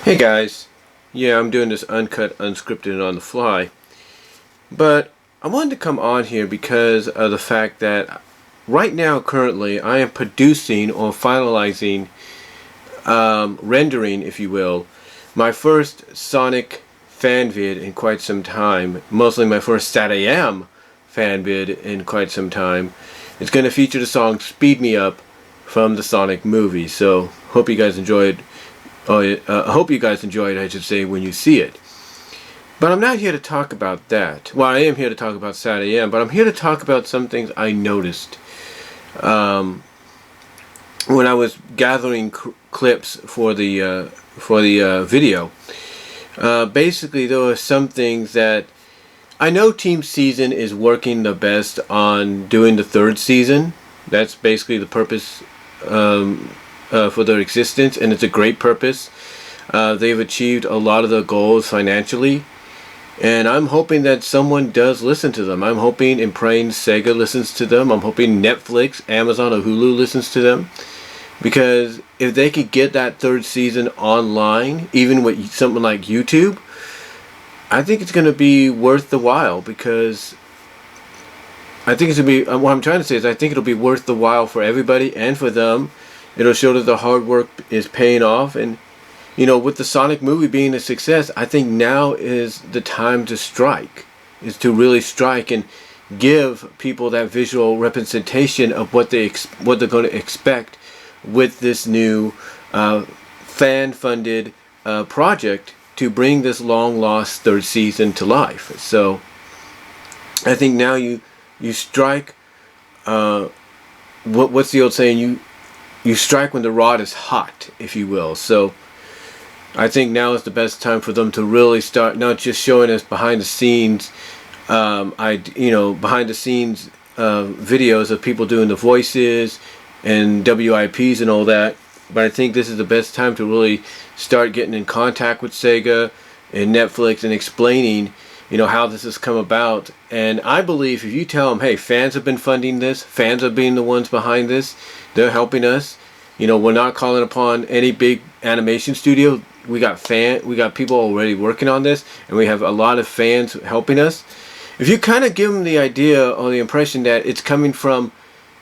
Hey guys, yeah, I'm doing this uncut, unscripted, and on the fly, but I wanted to come on here because of the fact that right now, currently, I am producing or finalizing, rendering, if you will, my first Sonic fan vid in quite some time, mostly my first SatAM fan vid in quite some time. It's going to feature the song Speed Me Up from the Sonic movie, so hope you guys enjoyed. I hope you guys enjoy it, I should say, when you see it. But I'm not here to talk about that. Well, I am here to talk about SatAM, but I'm here to talk about some things I noticed when I was gathering clips for the video. Basically, there were some things that I know Team Season is working the best on doing the third season. That's basically the purpose for their existence, and it's a great purpose. They've achieved a lot of the goals financially, and I'm hoping that someone does listen to them. I'm hoping and praying Sega listens to them. I'm hoping Netflix, Amazon, or Hulu listens to them, because if they could get that third season online, even with something like YouTube, I think it's going to be worth the while, because I think it's going to be, what I'm trying to say is I think it'll be worth the while for everybody and for them. It'll show that the hard work is paying off, and with the Sonic movie being a success, I think now is the time to strike, is to really strike and give people that visual representation of what they're going to expect with this new fan-funded project to bring this long-lost third season to life. So I think now you strike. What's the old saying? You strike when the rod is hot, if you will. So I think now is the best time for them to really start not just showing us behind the scenes, videos of people doing the voices and WIPs and all that. But I think this is the best time to really start getting in contact with Sega and Netflix and explaining, how this has come about. And I believe if you tell them, hey, fans have been funding this, fans are being the ones behind this, they're helping us. We're not calling upon any big animation studio. We got people already working on this, and we have a lot of fans helping us. If you kind of give them the idea or the impression that it's coming from,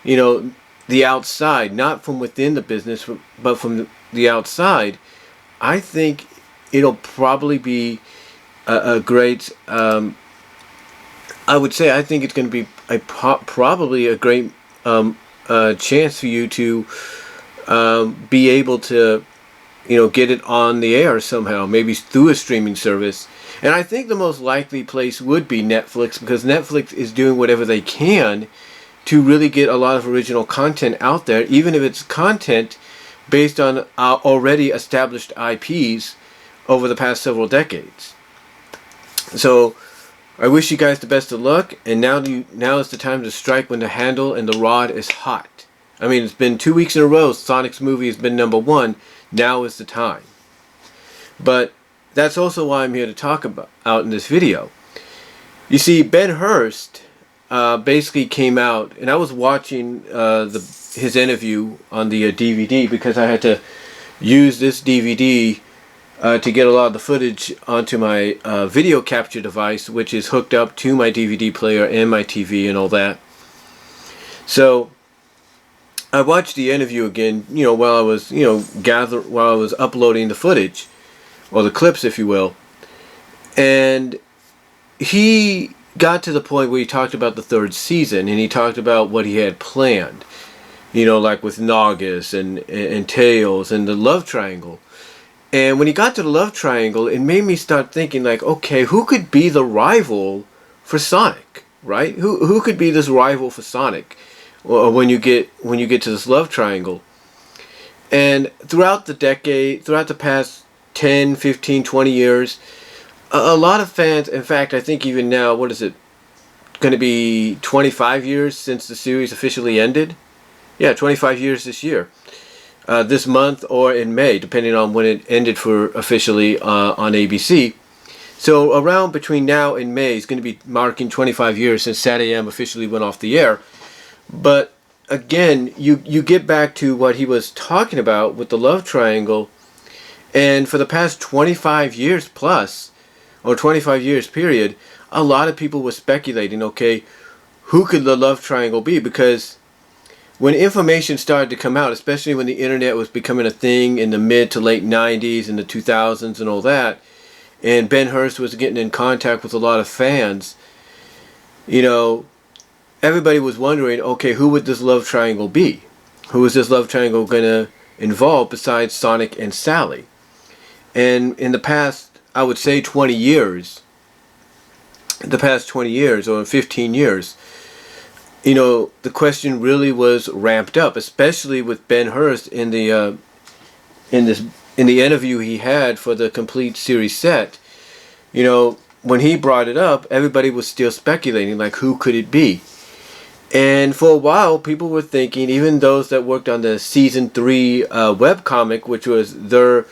the outside, not from within the business, but from the outside, I think it'll probably be a great. I would say I think it's going to be probably a great chance for you to be able to, get it on the air somehow, maybe through a streaming service. And I think the most likely place would be Netflix, because Netflix is doing whatever they can to really get a lot of original content out there, even if it's content based on already established IPs over the past several decades. So I wish you guys the best of luck, and now is the time to strike when the handle and the rod is hot. I mean, it's been 2 weeks in a row Sonic's movie has been #1. Now is the time. But that's also why I'm here to talk about in this video. You see, Ben Hurst basically came out, and I was watching his interview on the DVD, because I had to use this DVD to get a lot of the footage onto my video capture device, which is hooked up to my DVD player and my TV and all that. So I watched the interview again, while I was, while I was uploading the footage, or the clips, if you will. And he got to the point where he talked about the third season, and he talked about what he had planned, like with Naugus and Tails and the love triangle. And when he got to the love triangle, it made me start thinking, like, okay, who could be the rival for Sonic, right? Who could be this rival for Sonic? Or when you get to this love triangle. And throughout the past 10, 15, 20 years, a lot of fans, in fact, I think even now, what is it, going to be 25 years since the series officially ended? Yeah, 25 years this year. This month or in May, depending on when it ended for officially on ABC. So around between now and May is going to be marking 25 years since SatAM officially went off the air. But again, you get back to what he was talking about with the love triangle, And for the past 25 years plus, or 25 years period, a lot of people were speculating, okay, who could the love triangle be? Because when information started to come out, especially when the internet was becoming a thing in the mid to late 90s and the 2000s and all that, and Ben Hurst was getting in contact with a lot of fans, you know, everybody was wondering, okay, who would this love triangle be? Who is this love triangle going to involve besides Sonic and Sally? And in the past, I would say 20 years, or 15 years, you know, the question really was ramped up, especially with Ben Hurst in the interview he had for the complete series set. You know, when he brought it up, everybody was still speculating, like, who could it be? And for a while, people were thinking, even those that worked on the season 3 webcomic, which was their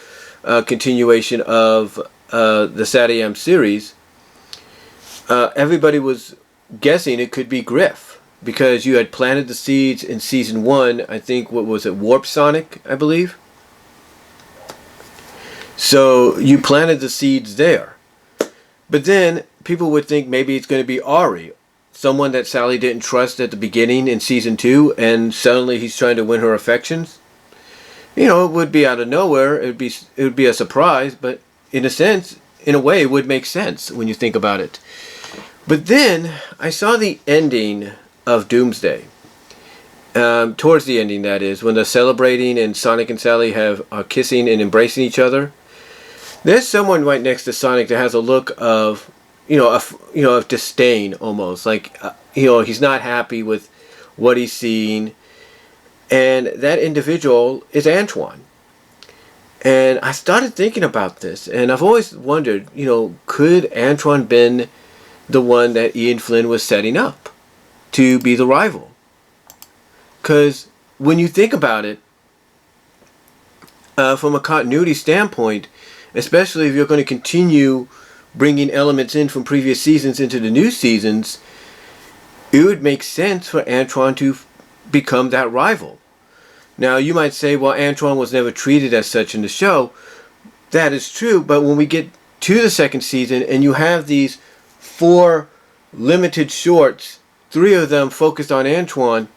continuation of the SatAM series, everybody was guessing it could be Griff, because you had planted the seeds in season 1, I think, what was it, Warp Sonic, I believe? So you planted the seeds there. But then people would think maybe it's going to be Ari, someone that Sally didn't trust at the beginning in season 2, and suddenly he's trying to win her affections. You know, it would be out of nowhere. It would be a surprise, but in a sense, in a way, it would make sense when you think about it. But then I saw the ending of Doomsday. Towards the ending, that is, when they're celebrating and Sonic and Sally are kissing and embracing each other. There's someone right next to Sonic that has a look of, of disdain almost, like, he's not happy with what he's seeing, and that individual is Antoine. And I started thinking about this, and I've always wondered, could Antoine been the one that Ian Flynn was setting up to be the rival? Because when you think about it, from a continuity standpoint, especially if you're going to continue bringing elements in from previous seasons into the new seasons, it would make sense for Antoine to become that rival. Now, you might say, well, Antoine was never treated as such in the show. That is true, but when we get to the second season and you have these 4 limited shorts, 3 of them focused on Antoine,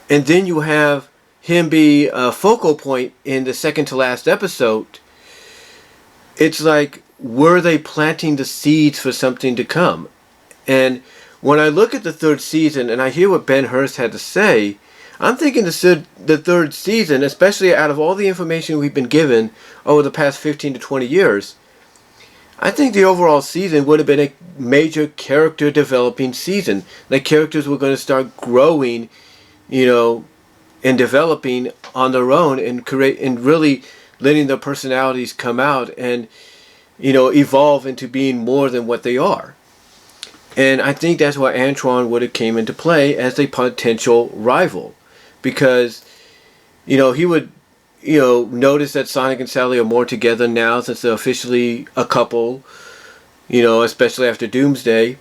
and then you have him be a focal point in the second to last episode, it's like, were they planting the seeds for something to come? And when I look at the 3rd season and I hear what Ben Hurst had to say, I'm thinking the 3rd season, especially out of all the information we've been given over the past 15 to 20 years, I think the overall season would have been a major character developing season. The characters were going to start growing, and developing on their own and really letting their personalities come out and, evolve into being more than what they are. And I think that's why Antoine would have came into play as a potential rival. Because, he would, notice that Sonic and Sally are more together now since they're officially a couple, especially after Doomsday.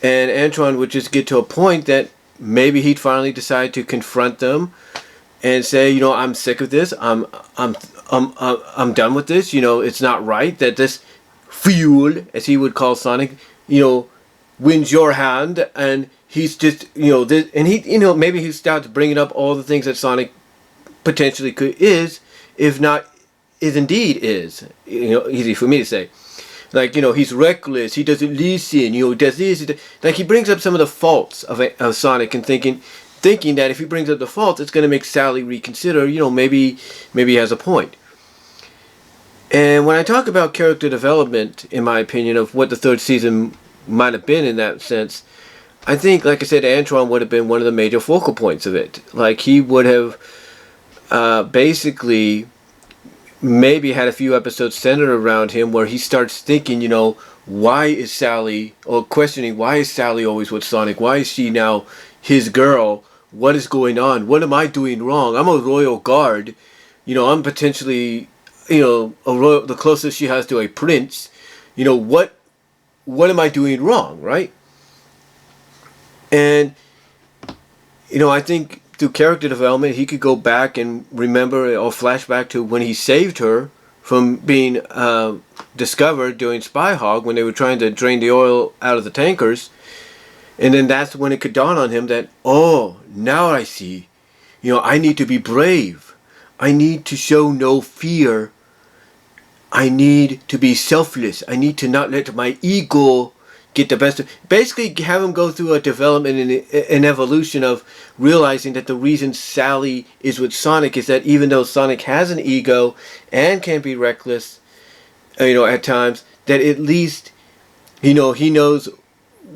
And Antoine would just get to a point that maybe he'd finally decide to confront them and say, I'm sick of this. I'm done with this. It's not right that this fool, as he would call Sonic, wins your hand, and he's just, and he, maybe he starts bringing up all the things that Sonic potentially is indeed is, easy for me to say. Like, he's reckless, he doesn't listen, does this, like, he brings up some of the faults of Sonic, and thinking that if he brings up the faults, it's going to make Sally reconsider, maybe he has a point. And when I talk about character development, in my opinion, of what the 3rd season might have been in that sense, I think, like I said, Antoine would have been one of the major focal points of it. Like, he would have basically maybe had a few episodes centered around him where he starts thinking, why is Sally, or questioning, why is Sally always with Sonic? Why is she now his girl? What is going on? What am I doing wrong? I'm a royal guard. I'm potentially, the closest she has to a prince. What am I doing wrong, right? And, I think through character development, he could go back and remember or flash back to when he saved her from being discovered during Spy Hog when they were trying to drain the oil out of the tankers. And then that's when it could dawn on him that, oh, now I see. I need to be brave. I need to show no fear. I need to be selfless. I need to not let my ego get the best of... Basically, have him go through a development and an evolution of realizing that the reason Sally is with Sonic is that even though Sonic has an ego and can be reckless, at times, that at least, he knows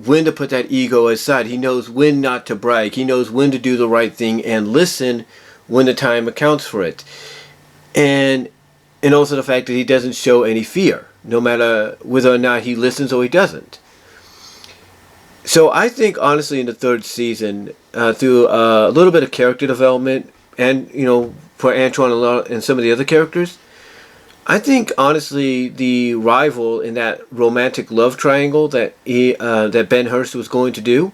when to put that ego aside. He knows when not to brag. He knows when to do the right thing and listen when the time accounts for it. And also the fact that he doesn't show any fear, no matter whether or not he listens or he doesn't. So I think, honestly, in the third season, through a little bit of character development and, for Antoine and some of the other characters, I think, honestly, the rival in that romantic love triangle that Ben Hurst was going to do,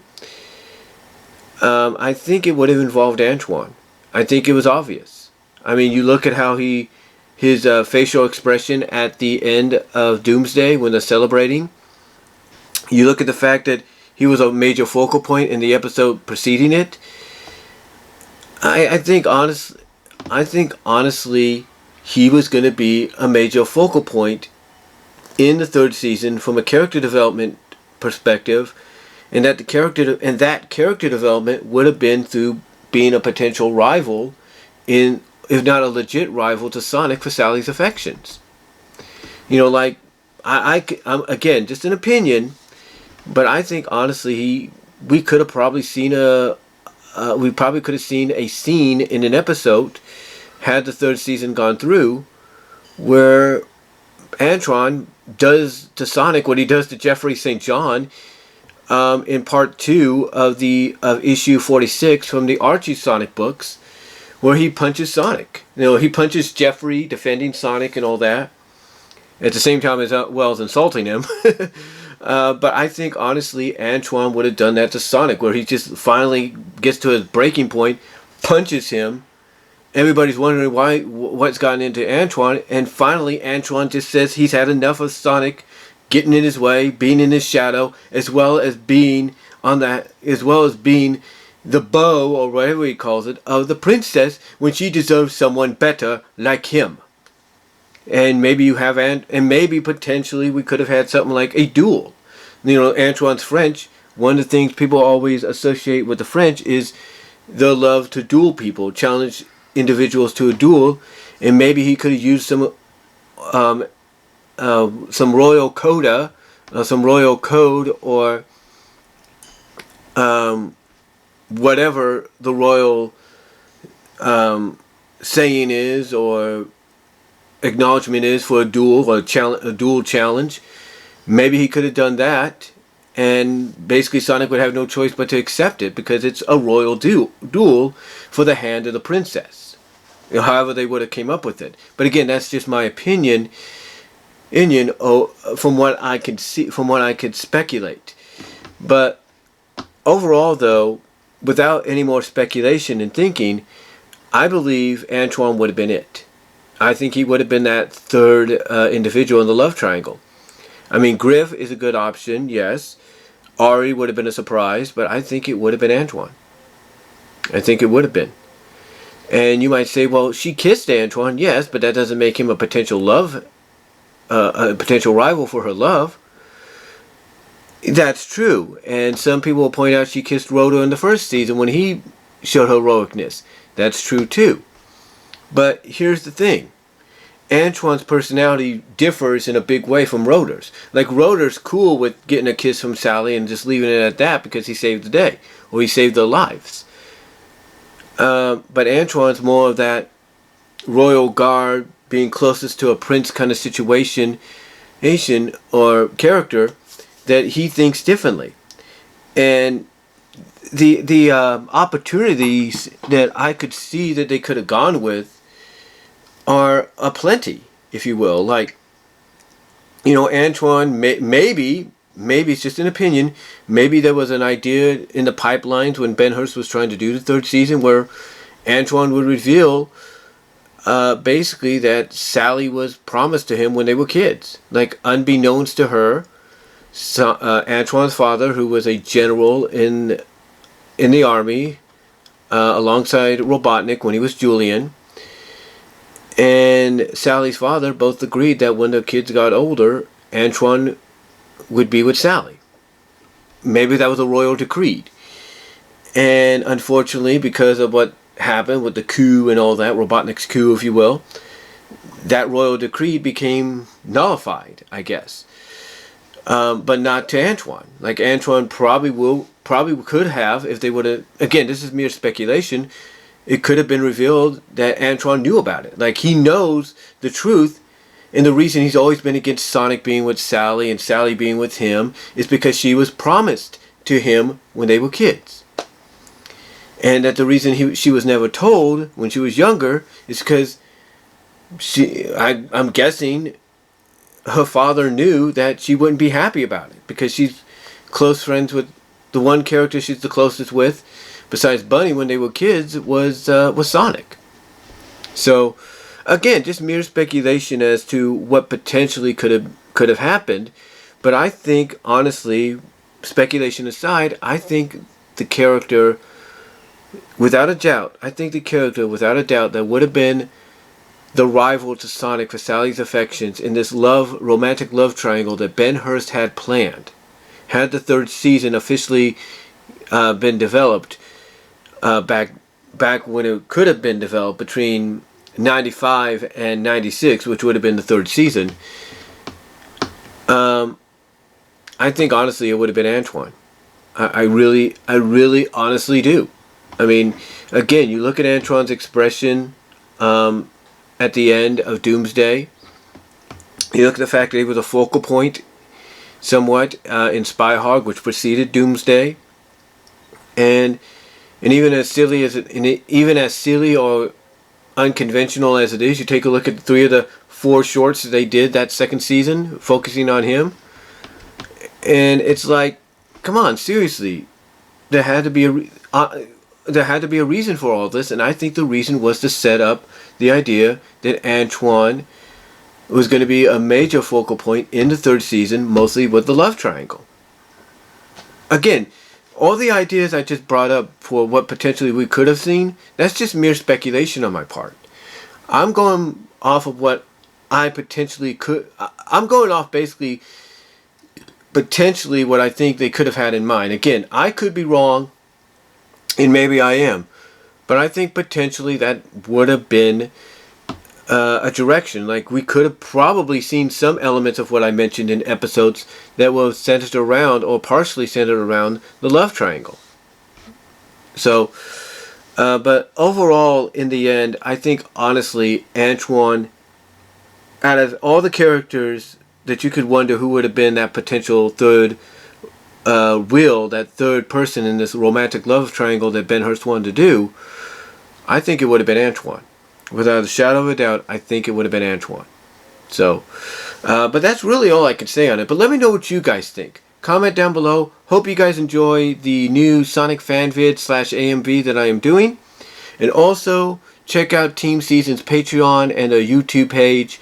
I think it would have involved Antoine. I think it was obvious. I mean, you look at how his facial expression at the end of Doomsday when they're celebrating. You look at the fact that he was a major focal point in the episode preceding it. I think honestly, he was going to be a major focal point in the third season from a character development perspective, and that character development would have been through being a potential rival, if not a legit rival, to Sonic for Sally's affections. I'm again, just an opinion, but I think honestly we could have probably seen a scene in an episode, had the third season gone through, where Antoine does to Sonic what he does to Jeffrey St. John in part 2 of issue 46 from the Archie Sonic books, where he punches Sonic. He punches Jeffrey, defending Sonic and all that, at the same time as insulting him. But I think, honestly, Antoine would have done that to Sonic, where he just finally gets to his breaking point, punches him. Everybody's wondering what's gotten into Antoine, and finally Antoine just says he's had enough of Sonic getting in his way, being in his shadow, as well as being the beau, or whatever he calls it, of the princess when she deserves someone better like him. And maybe maybe potentially we could have had something like a duel. Antoine's French. One of the things people always associate with the French is the love to duel people, challenge individuals to a duel, and maybe he could have used some royal coda, some royal code, or whatever the royal saying is or acknowledgement is for a duel or a duel challenge. Maybe he could have done that, and basically Sonic would have no choice but to accept it because it's a royal duel for the hand of the princess. However they would have came up with it. But again, that's just my opinion. From what I could see, from what I could speculate. But overall, though, without any more speculation and thinking, I believe Antoine would have been it. I think he would have been that third individual in the love triangle. I mean, Griff is a good option, yes. Ari would have been a surprise, but I think it would have been Antoine. I think it would have been. And you might say, well, she kissed Antoine, yes, but that doesn't make him a potential rival for her love. That's true. And some people will point out she kissed Rhoda in the first season when he showed heroicness. That's true too. But here's the thing. Antoine's personality differs in a big way from Rhoda's. Like, Rhoda's cool with getting a kiss from Sally and just leaving it at that because he saved the day. Or he saved their lives. But Antoine's more of that royal guard, being closest to a prince kind of situation or character, that he thinks differently. And the opportunities that I could see that they could have gone with are aplenty, if you will. Like, Antoine, maybe it's just an opinion, maybe there was an idea in the pipelines when Ben Hurst was trying to do the third season where Antoine would reveal basically that Sally was promised to him when they were kids. Like, unbeknownst to her, Antoine's father, who was a general in the army, alongside Robotnik when he was Julian, and Sally's father both agreed that when the kids got older, Antoine would be with Sally. Maybe that was a royal decree. And unfortunately, because of what happened with the coup and all that, Robotnik's coup, if you will, that royal decree became nullified, I guess. But not to Antoine. Like, Antoine probably could have, if they would have, again, this is mere speculation, it could have been revealed that Antoine knew about it. Like, he knows the truth, and the reason he's always been against Sonic being with Sally and Sally being with him is because she was promised to him when they were kids. And that the reason she was never told when she was younger is because I'm guessing her father knew that she wouldn't be happy about it, because she's close friends with the one character she's the closest with, besides Bunny when they were kids, was Sonic. So, again, just mere speculation as to what potentially could have happened. But I think, honestly, speculation aside, I think the character, without a doubt, that would have been the rival to Sonic for Sally's affections in this romantic love triangle that Ben Hurst had planned. Had the third season officially been developed back when it could have been developed between 95 and 96, which would have been the third season, I think honestly it would have been Antoine. I really honestly do. I mean, again, you look at Antoine's expression at the end of Doomsday. You look at the fact that he was a focal point somewhat in Spyhog, which preceded Doomsday, and even as silly or unconventional as it is, you take a look at 3 of the 4 shorts that they did that second season focusing on him, and it's like, come on, seriously, there had to be a reason for all this, and I think the reason was to set up the idea that Antoine was going to be a major focal point in the third season, mostly with the love triangle. Again, all the ideas I just brought up for what potentially we could have seen, that's just mere speculation on my part. I'm going off of what I potentially could. I'm going off basically potentially what I think they could have had in mind. Again, I could be wrong, and maybe I am, but I think potentially that would have been a direction. Like, we could have probably seen some elements of what I mentioned in episodes that were centered around, or partially centered around, the love triangle. So, but overall, in the end, I think honestly, Antoine, out of all the characters that you could wonder who would have been that potential third that third person in this romantic love triangle that Ben Hurst wanted to do, I think it would have been Antoine. Without a shadow of a doubt, I think it would have been Antoine. So, but that's really all I can say on it. But let me know what you guys think. Comment down below. Hope you guys enjoy the new Sonic FanVid /AMV that I am doing. And also, check out Team Season's Patreon and a YouTube page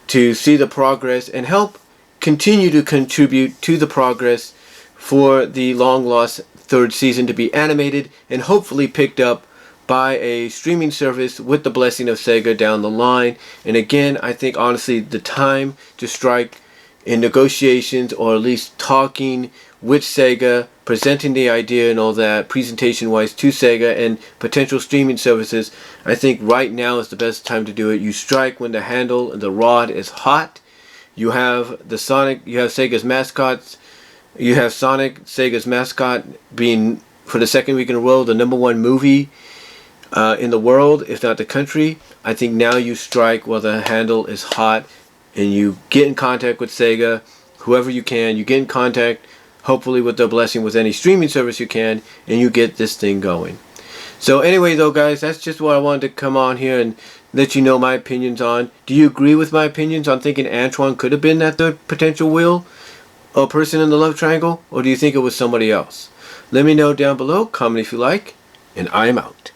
to see the progress and help continue to contribute to the progress for the long-lost third season to be animated and hopefully picked up by a streaming service with the blessing of Sega down the line. And again, I think honestly the time to strike in negotiations, or at least talking with Sega, presenting the idea and all that, presentation wise to Sega and potential streaming services, I think right now is the best time to do it. You strike when the handle and the rod is hot. You have the Sonic, you have Sega's mascots, you have Sonic, Sega's mascot, being for the second week in a row the #1 movie in the world, if not the country. I think now you strike while the handle is hot, and you get in contact with Sega, whoever you can. You get in contact, hopefully with their blessing, with any streaming service you can, and you get this thing going. So anyway though, guys, that's just what I wanted to come on here and let you know my opinions on. Do you agree with my opinions on thinking Antoine could have been that third potential wheel or person in the love triangle, or do you think it was somebody else? Let me know down below, comment if you like, and I am out.